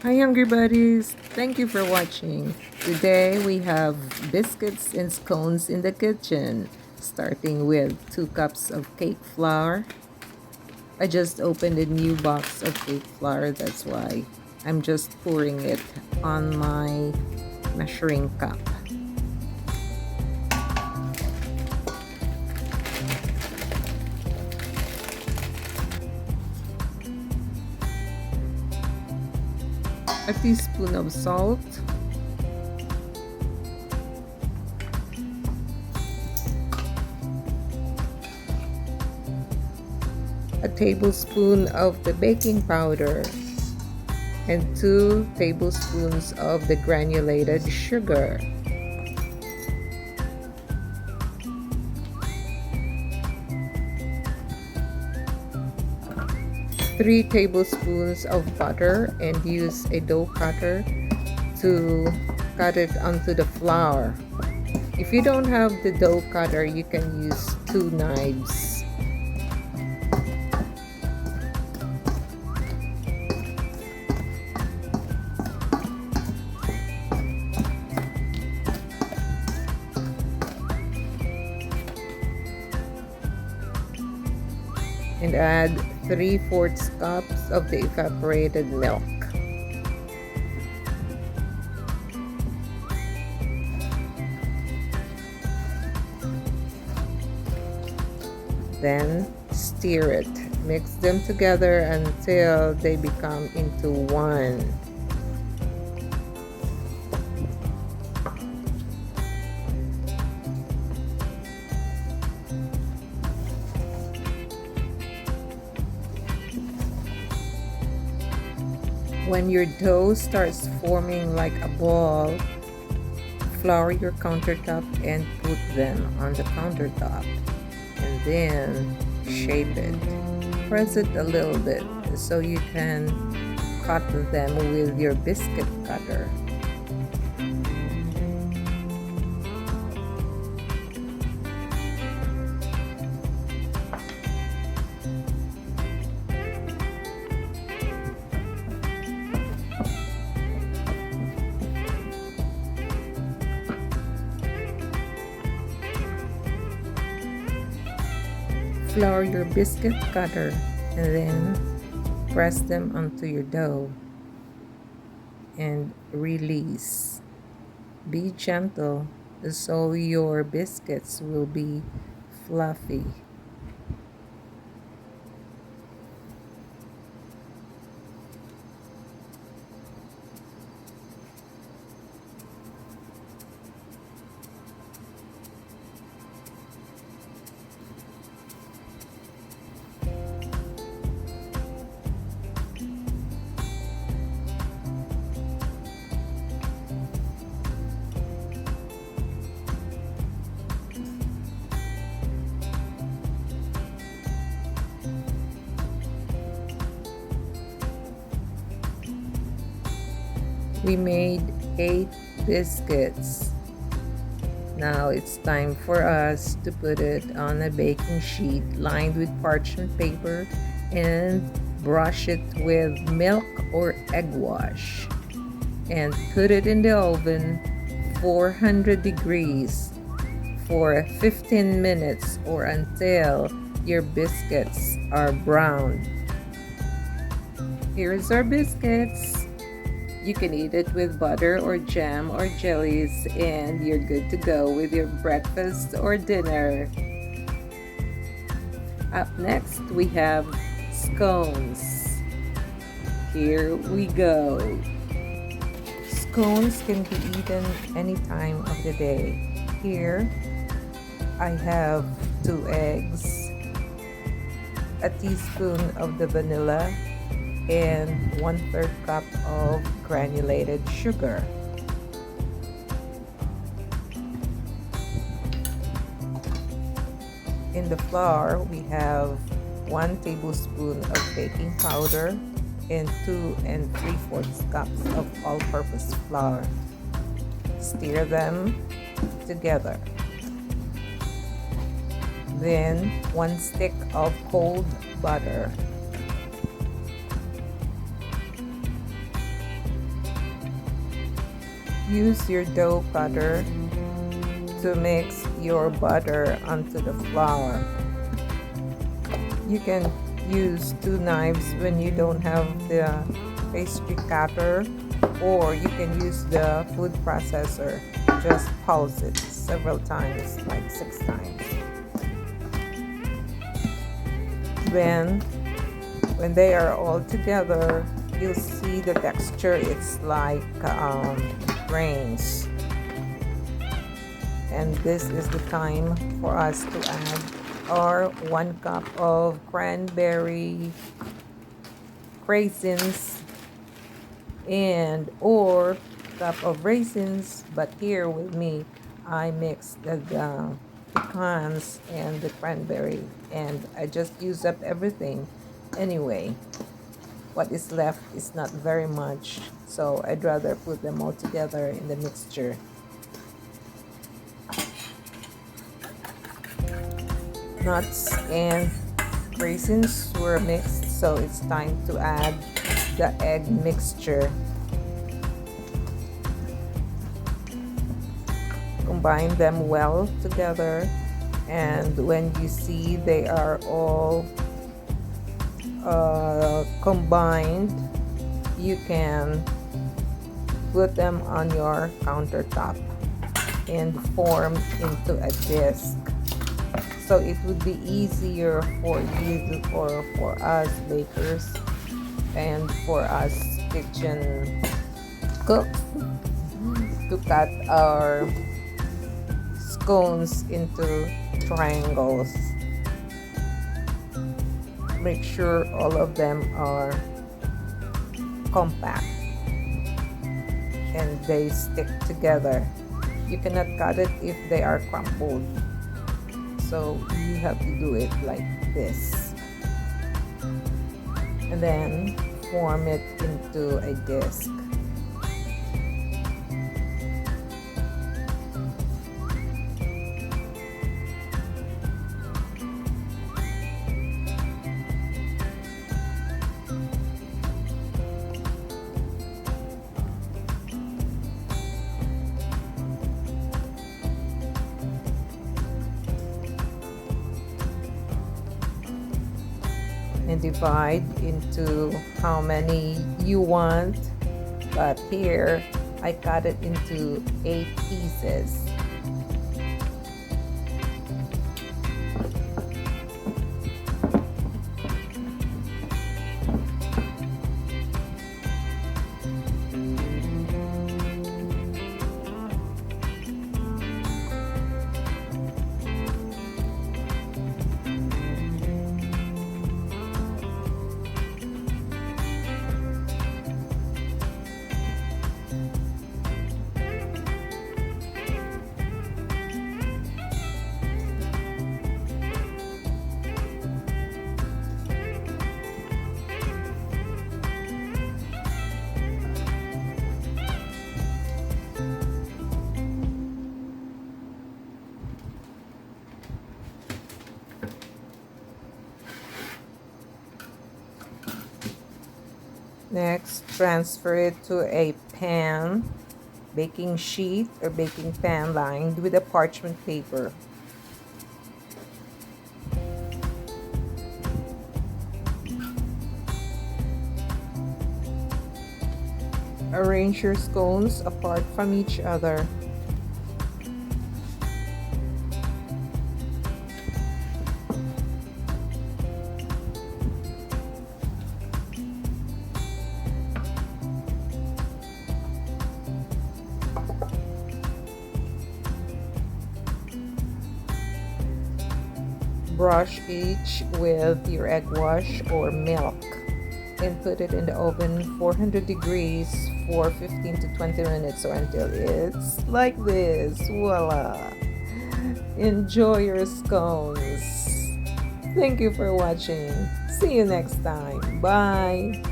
Hi, Hungry Buddies! Thank you for watching. Today we have biscuits and scones in the kitchen, starting with 2 cups of cake flour. I just opened a new box of cake flour, that's why I'm just pouring it on my measuring cup. A teaspoon of salt, a tablespoon of the baking powder, and 2 tablespoons of the granulated sugar. 3 tablespoons of butter, and use a dough cutter to cut it onto the flour. If you don't have the dough cutter, you can use 2 knives. And add 3/4 cups of the evaporated milk. Then stir it. Mix them together until they become into one. When your dough starts forming like a ball, flour your countertop and put them on the countertop. And then shape it. Press it a little bit so you can cut them with your biscuit cutter. Flour your biscuit cutter and then press them onto your dough and release. Be gentle so your biscuits will be fluffy. We made 8 biscuits. Now it's time for us to put it on a baking sheet lined with parchment paper and brush it with milk or egg wash. And put it in the oven 400 degrees for 15 minutes or until your biscuits are brown. Here's our biscuits. You can eat it with butter or jam or jellies, and you're good to go with your breakfast or dinner. Up next, we have scones. Here we go. Scones can be eaten any time of the day. Here, I have 2 eggs, a teaspoon of the vanilla, and 1/3 cup of granulated sugar. In the flour, we have 1 tablespoon of baking powder and 2 3/4 cups of all-purpose flour. Stir them together. Then 1 stick of cold butter. Use your dough cutter to mix your butter onto the flour. You can use two knives when you don't have the pastry cutter, or you can use the food processor. Just pulse it several times, like 6 times. When they are all together, you'll see the texture. It's like grains. And this is the time for us to add our 1 cup of cranberry raisins and or cup of raisins, but here with me I mixed the pecans and the cranberry, and I just use up everything anyway. What is left is not very much, so I'd rather put them all together in the mixture. Nuts and raisins were mixed, so it's time to add the egg mixture. Combine them well together, and when you see they are all combined, you can put them on your countertop and form into a disc. So it would be easier for you or for us bakers and for us kitchen cooks to cut our scones into triangles. Make sure all of them are compact and they stick together. You cannot cut it if they are crumpled. So you have to do it like this. And then form it into a disc. And divide into how many you want, but here I cut it into 8 pieces. Next, transfer it to a pan, baking sheet or baking pan lined with a parchment paper. Arrange your scones apart from each other. Brush each with your egg wash or milk and put it in the oven 400 degrees for 15 to 20 minutes or until it's like this. Voila! Enjoy your scones. Thank you for watching. See you next time. Bye.